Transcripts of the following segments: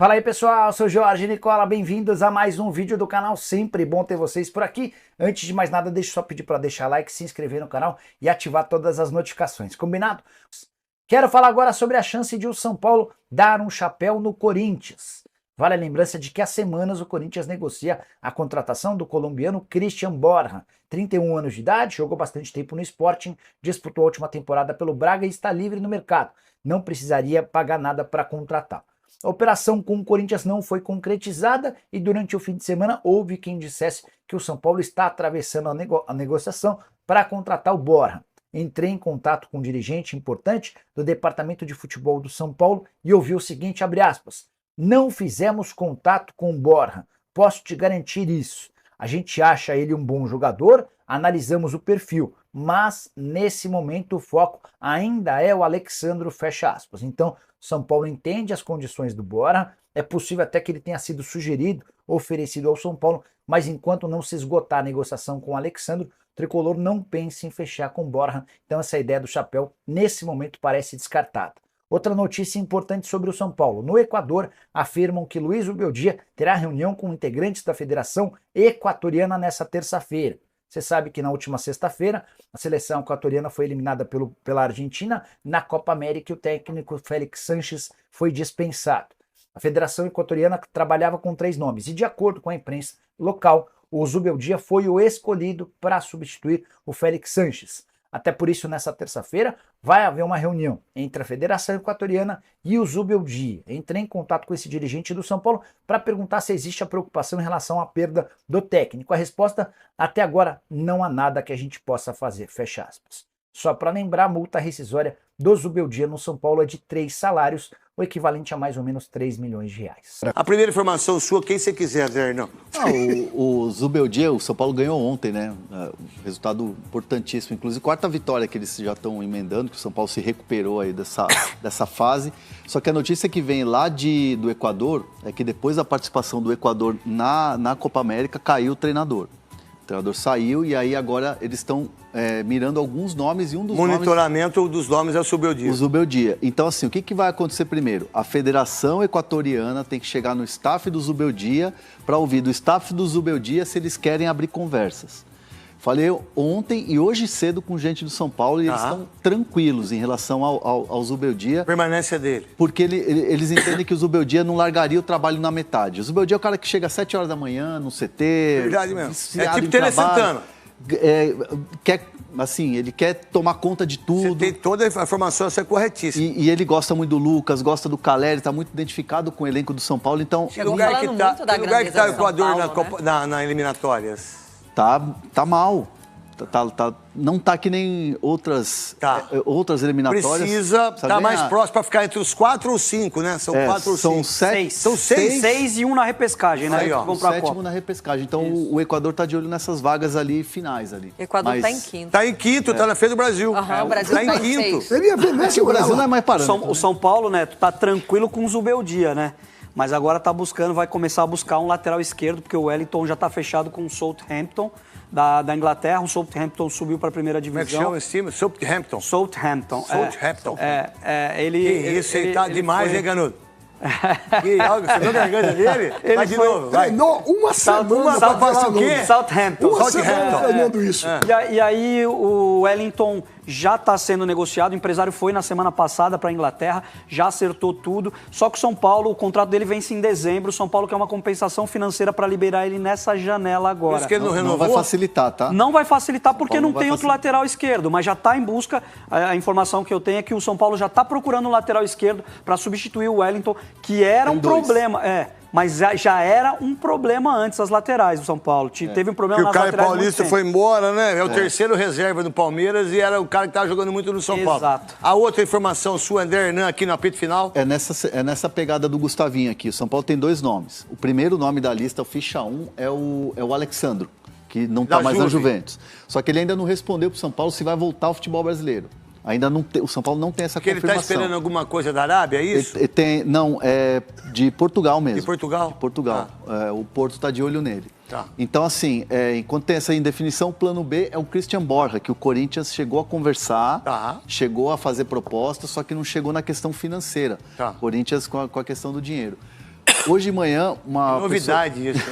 Fala aí pessoal, eu sou o Jorge Nicola, bem-vindos a mais um vídeo do canal, sempre bom ter vocês por aqui. Antes de mais nada, deixa eu só pedir para deixar like, se inscrever no canal e ativar todas as notificações, combinado? Quero falar agora sobre a chance de o São Paulo dar um chapéu no Corinthians. Vale a lembrança de que há semanas o Corinthians negocia a contratação do colombiano Christian Borja, 31 anos de idade, jogou bastante tempo no Sporting, disputou a última temporada pelo Braga e está livre no mercado, não precisaria pagar nada para contratar. A operação com o Corinthians não foi concretizada e durante o fim de semana houve quem dissesse que o São Paulo está atravessando a negociação para contratar o Borja. Entrei em contato com um dirigente importante do departamento de futebol do São Paulo e ouvi o seguinte, abre aspas, não fizemos contato com o Borja, posso te garantir isso. A gente acha ele um bom jogador, analisamos o perfil, mas nesse momento o foco ainda é o Alexandro, fecha aspas. Então, São Paulo entende as condições do Borja, é possível até que ele tenha sido sugerido, oferecido ao São Paulo, mas enquanto não se esgotar a negociação com o Alexandro, o Tricolor não pensa em fechar com o Borja, então essa ideia do chapéu nesse momento parece descartada. Outra notícia importante sobre o São Paulo. No Equador, afirmam que Luiz Ubeldia terá reunião com integrantes da Federação Equatoriana nessa terça-feira. Você sabe que na última sexta-feira, a seleção equatoriana foi eliminada pela Argentina na Copa América e o técnico Félix Sánchez foi dispensado. A Federação Equatoriana trabalhava com 3 nomes e, de acordo com a imprensa local, o Zubeldia foi o escolhido para substituir o Félix Sánchez. Até por isso, nessa terça-feira, vai haver uma reunião entre a Federação Equatoriana e o Zubeldia. Entrei em contato com esse dirigente do São Paulo para perguntar se existe a preocupação em relação à perda do técnico. A resposta, até agora, não há nada que a gente possa fazer, fecha aspas. Só para lembrar, a multa rescisória do Zubeldia no São Paulo é de 3 salários, o equivalente a mais ou menos 3 milhões de reais. A primeira informação sua, quem você quiser, Zé, não. O Zubeldia, o São Paulo ganhou ontem, né? Resultado importantíssimo. Inclusive, 4ª vitória que eles já estão emendando, que o São Paulo se recuperou aí dessa fase. Só que a notícia que vem lá do Equador é que depois da participação do Equador na Copa América, caiu o treinador. O treinador saiu e aí agora eles estão mirando alguns nomes e um dos monitoramento dos nomes é o Zubeldia. O Zubeldia. Então, assim, o que vai acontecer primeiro? A Federação Equatoriana tem que chegar no staff do Zubeldia para ouvir do staff do Zubeldia se eles querem abrir conversas. Falei ontem e hoje cedo com gente do São Paulo e eles estão tranquilos em relação ao Zubeldia. Permanência dele. Porque eles entendem que o Zubeldia não largaria o trabalho na metade. O Zubeldia é o cara que chega às 7 horas da manhã no CT. Verdade mesmo. É tipo Tele Santana. Ele quer tomar conta de tudo. Você tem toda a informação, isso é corretíssima. E ele gosta muito do Lucas, gosta do Caleri, está muito identificado com o elenco do São Paulo, então... Que lugar que está o Equador na eliminatórias? Tá mal. Não tá que nem outras eliminatórias. Precisa estar mais próximo para ficar entre os 4 ou 5, né? São 4 ou 5. São 6 e 1 na repescagem, né? Aí, ó, o 7º na repescagem. Então o Equador tá de olho nessas vagas ali finais ali. O Equador tá em quinto. Tá em quinto, tá na frente do Brasil. O Brasil tá em quinto. Seria o Brasil não é mais parâmetro. O São Paulo, né, tá tranquilo com o Zubeldia, né? Mas agora vai começar a buscar um lateral esquerdo, porque o Wellington já tá fechado com o Southampton da Inglaterra. O Southampton subiu para a primeira divisão. Como é que chama esse time? Southampton. Southampton. Ele tá demais, hein, Ganudo? Você viu a garganta dele? Vai de novo, vai. Treinou uma semana pra falar o quê? Southampton. Uma semana treinando isso. E aí o Wellington já está sendo negociado, o empresário foi na semana passada para a Inglaterra, já acertou tudo, só que o São Paulo, o contrato dele vence em dezembro, o São Paulo quer uma compensação financeira para liberar ele nessa janela agora. Por isso que ele não renovou? Não vai facilitar, tá? Não vai facilitar porque não tem outro lateral esquerdo, mas já está em busca, a informação que eu tenho é que o São Paulo já está procurando um lateral esquerdo para substituir o Wellington, que era um problema, mas já era um problema antes as laterais do São Paulo. Teve um problema nas laterais. Porque o Caio Paulista foi embora, né? É o terceiro reserva do Palmeiras e era o cara que estava jogando muito no São Paulo. Exato. A outra informação sua, André Hernan, aqui no apito final. É nessa pegada do Gustavinho aqui. O São Paulo tem 2 nomes. O primeiro nome da lista, o ficha 1, é o Alexandro, que não está mais na Juventus. Só que ele ainda não respondeu para o São Paulo se vai voltar ao futebol brasileiro. Ainda não tem, o São Paulo não tem essa confirmação. Porque ele está esperando alguma coisa da Arábia, é isso? Não, é de Portugal mesmo. De Portugal? De Portugal. O Porto está de olho nele. Tá. Então, assim, enquanto tem essa indefinição, o plano B é o Christian Borja, que o Corinthians chegou a conversar, chegou a fazer proposta, só que não chegou na questão financeira. O Corinthians com a questão do dinheiro. Hoje de manhã, Novidade isso.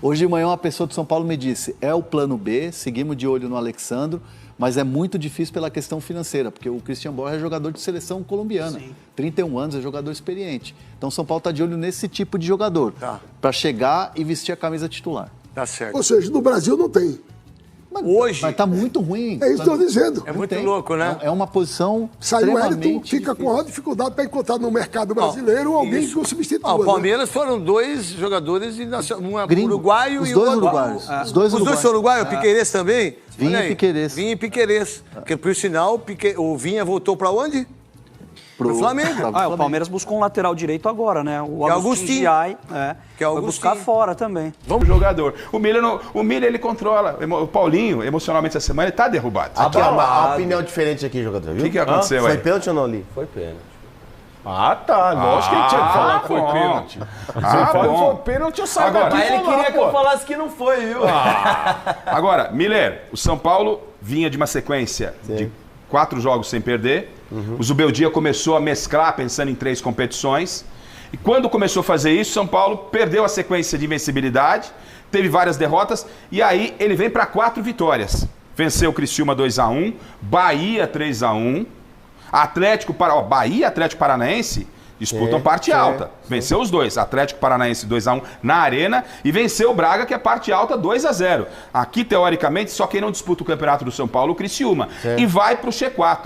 Hoje de manhã uma pessoa de São Paulo me disse, é o plano B, seguimos de olho no Alexandro, mas é muito difícil pela questão financeira, porque o Christian Borja é jogador de seleção colombiana. Sim. 31 anos, é jogador experiente. Então São Paulo está de olho nesse tipo de jogador, para chegar e vestir a camisa titular. Tá certo. Ou seja, no Brasil não tem. Hoje... Mas tá muito ruim. É isso que eu estou dizendo. É muito louco, né? É uma posição Saiu o extremamente Wellington, fica com maior dificuldade para encontrar no mercado brasileiro alguém que o substitua. O Palmeiras foram 2 jogadores, um uruguaio os e dois outro... uruguaios. Os dois são uruguaios, Piquerez também? Vinha e Piquerez. Vinha e Piquerez. Porque, por sinal, o Vinha voltou para onde? Pro Flamengo. O Palmeiras buscou um lateral direito agora, né? O Agustinho. Giai, Que é o foi buscar fora também. Vamos jogador. O Miller ele controla. O Paulinho, emocionalmente, essa semana, ele tá derrubado. Aqui, uma opinião diferente aqui, jogador, viu? O que aconteceu aí? Foi pênalti ou não ali? Foi pênalti. Ah, tá. Lógico que ele tinha que falar que foi pênalti. Se foi pênalti, eu saio agora, daqui. mas ele queria que eu falasse que não foi, viu? Agora, Miller, o São Paulo vinha de uma sequência de 4 jogos sem perder. O Zubeldia começou a mesclar, pensando em 3 competições. E quando começou a fazer isso, São Paulo perdeu a sequência de invencibilidade, teve várias derrotas, e aí ele vem para 4 vitórias. Venceu o Criciúma 2-1, Bahia 3-1, Bahia e Atlético Paranaense disputam parte alta. Venceu os dois, Atlético Paranaense 2-1 na Arena e venceu o Braga, que é parte alta, 2-0. Aqui, teoricamente, só quem não disputa o Campeonato do São Paulo, o Criciúma. E vai para o G4.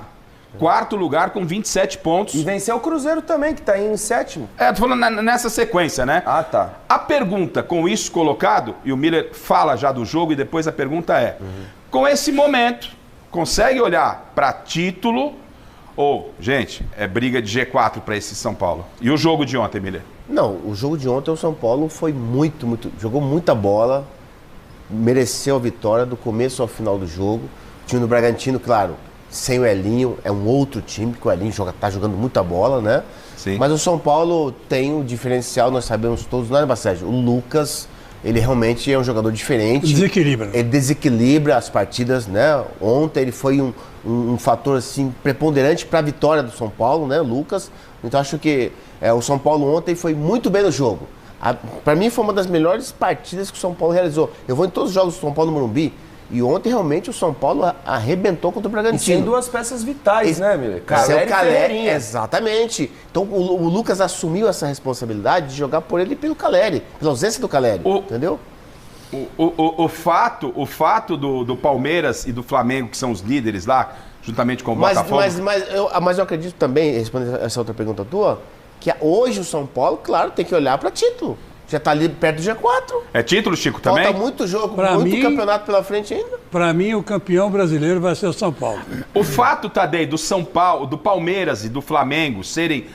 4º lugar com 27 pontos. E venceu o Cruzeiro também, que está em 7º. Tô falando nessa sequência, né? Ah, tá. A pergunta, com isso colocado, e o Miller fala já do jogo, e depois a pergunta é, com esse momento, consegue olhar para título ou, gente, é briga de G4 para esse São Paulo? E o jogo de ontem, Miller? Não, o jogo de ontem, o São Paulo foi jogou muita bola, mereceu a vitória do começo ao final do jogo. O time do Bragantino, claro, sem o Elinho, é um outro time, porque o Elinho tá jogando muita bola, né? Sim. Mas o São Paulo tem um diferencial, nós sabemos todos, não é, Bacete? O Lucas, ele realmente é um jogador diferente. Desequilibra. Ele desequilibra as partidas, né? Ontem ele foi um fator, assim, preponderante para a vitória do São Paulo, né, Lucas? Então acho que o São Paulo ontem foi muito bem no jogo. Para mim foi uma das melhores partidas que o São Paulo realizou. Eu vou em todos os jogos do São Paulo no Morumbi, e ontem realmente o São Paulo arrebentou contra o Bragantino. E tem 2 peças vitais, né, Miller? Caleri e Ferreirinha. Exatamente. Então o Lucas assumiu essa responsabilidade de jogar por ele e pelo Caleri, pela ausência do Caleri, entendeu? O fato do Palmeiras e do Flamengo, que são os líderes lá, juntamente com o Botafogo... Mas eu acredito também, respondendo essa outra pergunta tua, que hoje o São Paulo, claro, tem que olhar para título. Já está ali perto do G4. É título, Chico, também? Falta muito jogo, muito campeonato pela frente ainda. Para mim, o campeão brasileiro vai ser o São Paulo. O fato, Tadei, do São Paulo, do Palmeiras e do Flamengo serem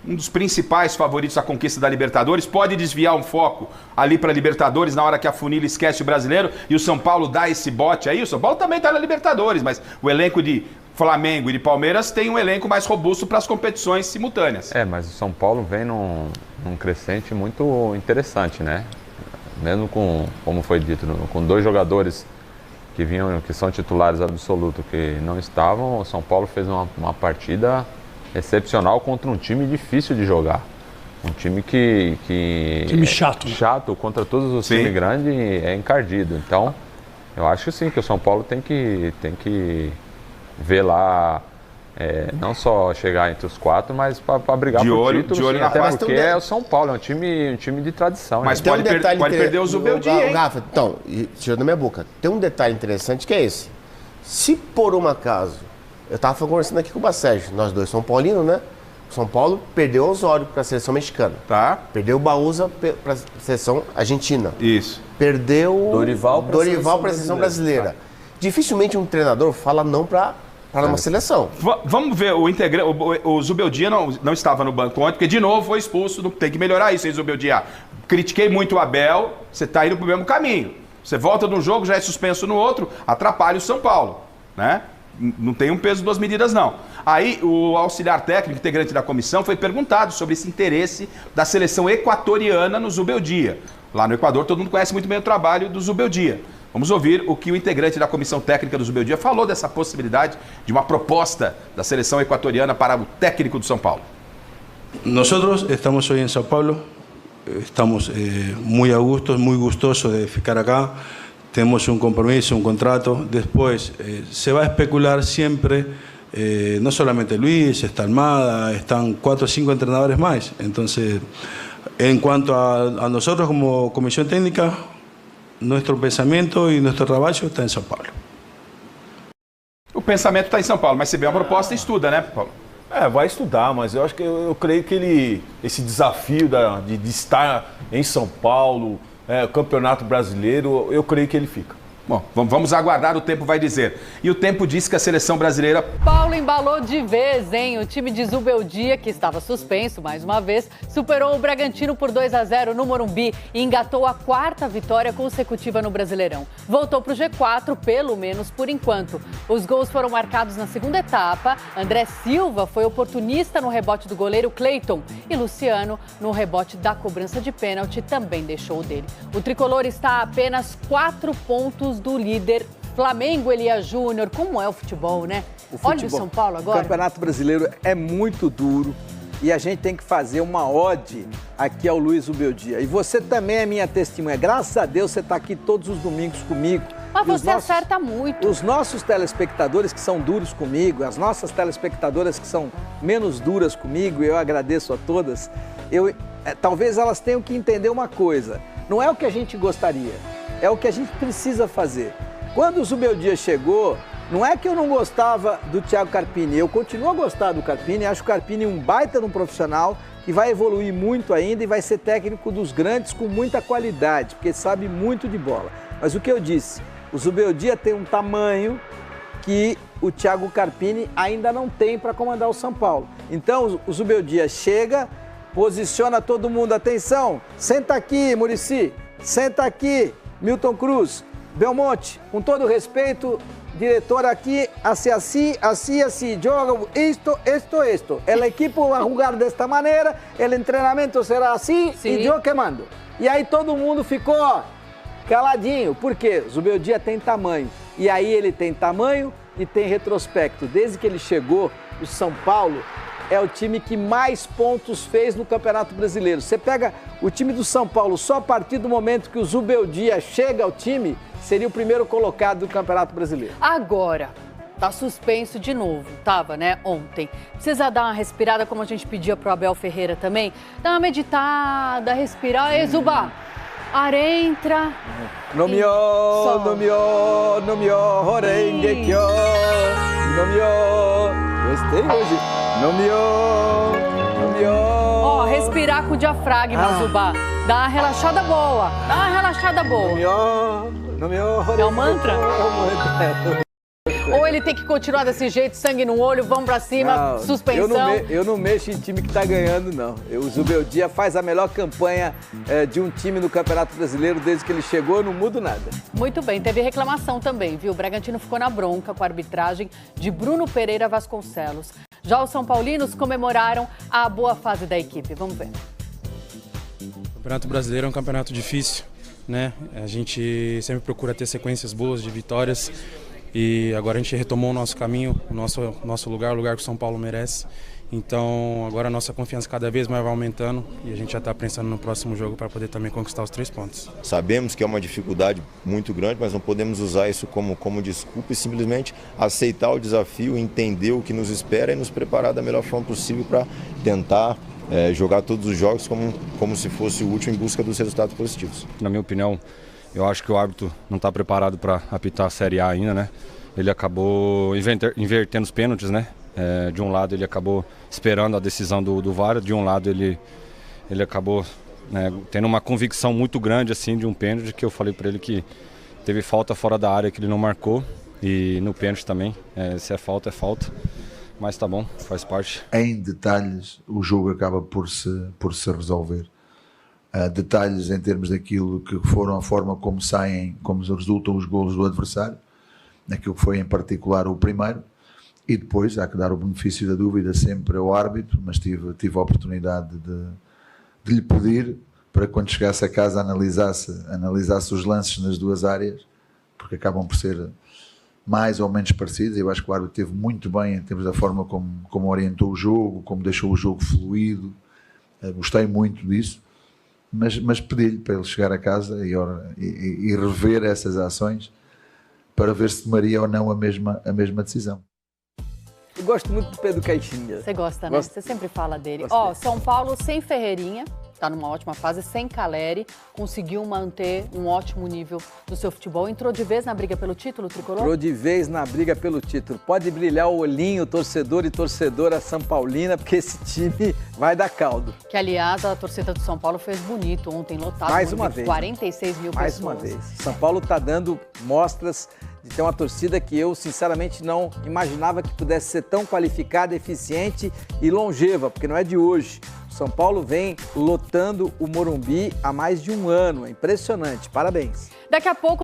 um dos principais favoritos à conquista da Libertadores, pode desviar um foco ali para a Libertadores na hora que a Funila esquece o brasileiro e o São Paulo dá esse bote aí. O São Paulo também está na Libertadores, mas o elenco de Flamengo e de Palmeiras tem um elenco mais robusto para as competições simultâneas. Mas o São Paulo vem num crescente muito interessante, né? Mesmo com, como foi dito, com 2 jogadores que são titulares absolutos que não estavam, o São Paulo fez uma partida excepcional contra um time difícil de jogar. Um time time chato. Chato, contra todos os times grandes, é encardido. Então, eu acho sim que o São Paulo tem que ver lá, não só chegar entre os 4, mas para brigar por título. De olho sim, até porque é o São Paulo, é um time de tradição. Mas pode perder o Zubeldia, hein? Rafa, então, tirando da minha boca, tem um detalhe interessante que é esse. Se por um acaso, eu estava conversando aqui com o Bacete, nós dois São Paulinos, né? O São Paulo perdeu o Osório para a seleção mexicana. Tá. Perdeu o Baúza para a seleção argentina. Isso. Perdeu o Dorival para a seleção brasileira. Tá. Dificilmente um treinador fala não para uma seleção. Vamos ver, o Zubeldia não estava no banco ontem, porque de novo foi expulso, tem que melhorar isso, hein, Zubeldia? Critiquei muito o Abel, você está indo para o mesmo caminho. Você volta num jogo, já é suspenso no outro, atrapalha o São Paulo, né? Não tem um peso, 2 medidas, não. Aí, o auxiliar técnico, integrante da comissão, foi perguntado sobre esse interesse da seleção equatoriana no Zubeldia. Lá no Equador, todo mundo conhece muito bem o trabalho do Zubeldia. Vamos ouvir o que o integrante da comissão técnica do Zubeldia falou dessa possibilidade de uma proposta da seleção equatoriana para o técnico do São Paulo. Nosotros estamos hoy en Sao Paulo estamos muy a gusto, muy gustosos de ficar acá. Tenemos un compromiso, un contrato. Después se va a especular siempre, no solamente Luis, está Almada, están 4 o 5 entrenadores más. Entonces, en cuanto a nosotros como comisión técnica, nuestro pensamento e nosso trabalho está em São Paulo. O pensamento está em São Paulo, mas se vê uma proposta, estuda, né, Paulo? Vai estudar, mas eu acho que eu creio que esse desafio de estar em São Paulo, Campeonato Brasileiro, eu creio que ele fica. Bom, vamos aguardar, o tempo vai dizer. E o tempo diz que a seleção brasileira... Paulo embalou de vez, hein? O time de Zubeldia, que estava suspenso mais uma vez, superou o Bragantino por 2-0 no Morumbi e engatou a 4ª vitória consecutiva no Brasileirão. Voltou para o G4, pelo menos por enquanto. Os gols foram marcados na segunda etapa. André Silva foi oportunista no rebote do goleiro Cleiton e Luciano, no rebote da cobrança de pênalti, também deixou o dele. O tricolor está a apenas 4 pontos do líder Flamengo. Elias Júnior. Como é o futebol, né? Olha o São Paulo agora. O Campeonato Brasileiro é muito duro e a gente tem que fazer uma ode aqui ao Luiz Zubeldia. E você também é minha testemunha. Graças a Deus você está aqui todos os domingos comigo. Mas você acerta muito. Os nossos telespectadores que são duros comigo, as nossas telespectadoras que são menos duras comigo, eu agradeço a todas, talvez elas tenham que entender uma coisa. Não é o que a gente gostaria, é o que a gente precisa fazer. Quando o Zubeldia chegou, não é que eu não gostava do Thiago Carpini, eu continuo a gostar do Carpini, acho o Carpini um baita de um profissional que vai evoluir muito ainda e vai ser técnico dos grandes com muita qualidade, porque sabe muito de bola. Mas o que eu disse, o Zubeldia tem um tamanho que o Thiago Carpini ainda não tem para comandar o São Paulo. Então o Zubeldia chega, posiciona todo mundo, atenção, senta aqui, Muricy, senta aqui, Milton Cruz, Belmonte, com todo respeito, diretor aqui, assim, joga esto. A equipe vai jogar desta maneira, o treinamento será assim e eu que mando. E aí todo mundo ficou caladinho, por quê? Zubeldia tem tamanho, e aí ele tem tamanho e tem retrospecto. Desde que ele chegou, o São Paulo é o time que mais pontos fez no Campeonato Brasileiro. Você pega o time do São Paulo, só a partir do momento que o Zubeldia chega ao time, seria o primeiro colocado do Campeonato Brasileiro. Agora, tá suspenso de novo, tava, né, ontem. Precisa dar uma respirada, como a gente pedia pro Abel Ferreira também. Dá uma meditada, respirar, Zuba. Ar entra. No mio, horengekyo. No mio. Gostei hoje. No mio. Ó, respirar com o diafragma, Zuba. Dá uma relaxada boa. No mio. É o mantra? Ou ele tem que continuar desse jeito, sangue no olho, vamos pra cima, não, suspensão? Eu não mexo em time que tá ganhando, não. O Zubeldia faz a melhor campanha de um time no Campeonato Brasileiro desde que ele chegou, eu não mudo nada. Muito bem, teve reclamação também, viu? O Bragantino ficou na bronca com a arbitragem de Bruno Pereira Vasconcelos. Já os São Paulinos comemoraram a boa fase da equipe. Vamos ver. O Campeonato Brasileiro é um campeonato difícil, né? A gente sempre procura ter sequências boas de vitórias. E agora a gente retomou o nosso caminho, o nosso lugar, o lugar que o São Paulo merece. Então agora a nossa confiança cada vez mais vai aumentando e a gente já está pensando no próximo jogo para poder também conquistar os 3 pontos. Sabemos que é uma dificuldade muito grande, mas não podemos usar isso como desculpa e simplesmente aceitar o desafio, entender o que nos espera e nos preparar da melhor forma possível para tentar jogar todos os jogos como se fosse o último em busca dos resultados positivos. Na minha opinião, eu acho que o árbitro não está preparado para apitar a Série A ainda, né? Ele acabou invertendo os pênaltis, né? De um lado ele acabou esperando a decisão do VAR, de um lado ele acabou tendo uma convicção muito grande assim de um pênalti, que eu falei para ele que teve falta fora da área que ele não marcou, e no pênalti também, se é falta, mas tá bom, faz parte. Em detalhes o jogo acaba por se resolver. Detalhes em termos daquilo que foram a forma como resultam os golos do adversário, naquilo que foi em particular o primeiro, e depois há que dar o benefício da dúvida sempre ao árbitro, mas tive a oportunidade de lhe pedir para quando chegasse a casa analisasse os lances nas duas áreas, porque acabam por ser mais ou menos parecidos. Eu acho que o árbitro esteve muito bem em termos da forma como orientou o jogo, como deixou o jogo fluido, gostei muito disso. mas pedi-lhe para ele chegar a casa e rever essas ações para ver se tomaria ou não a mesma decisão. Eu gosto muito do Pedro Caixinha. Você gosta, né? Você sempre fala dele. Ó, São Paulo sem Ferreirinha, tá numa ótima fase, sem Caleri, conseguiu manter um ótimo nível do seu futebol. Entrou de vez na briga pelo título, Tricolor? Entrou de vez na briga pelo título. Pode brilhar o olhinho, torcedor e torcedora São Paulina, porque esse time vai dar caldo. Que, aliás, a torcida do São Paulo fez bonito ontem, lotado. Mais uma vez. 46 mil Mais pessoas. uma vez. São Paulo está dando mostras de ter uma torcida que eu, sinceramente, não imaginava que pudesse ser tão qualificada, eficiente e longeva, porque não é de hoje. O São Paulo vem lotando o Morumbi há mais de um ano. É impressionante. Parabéns. Daqui a pouco...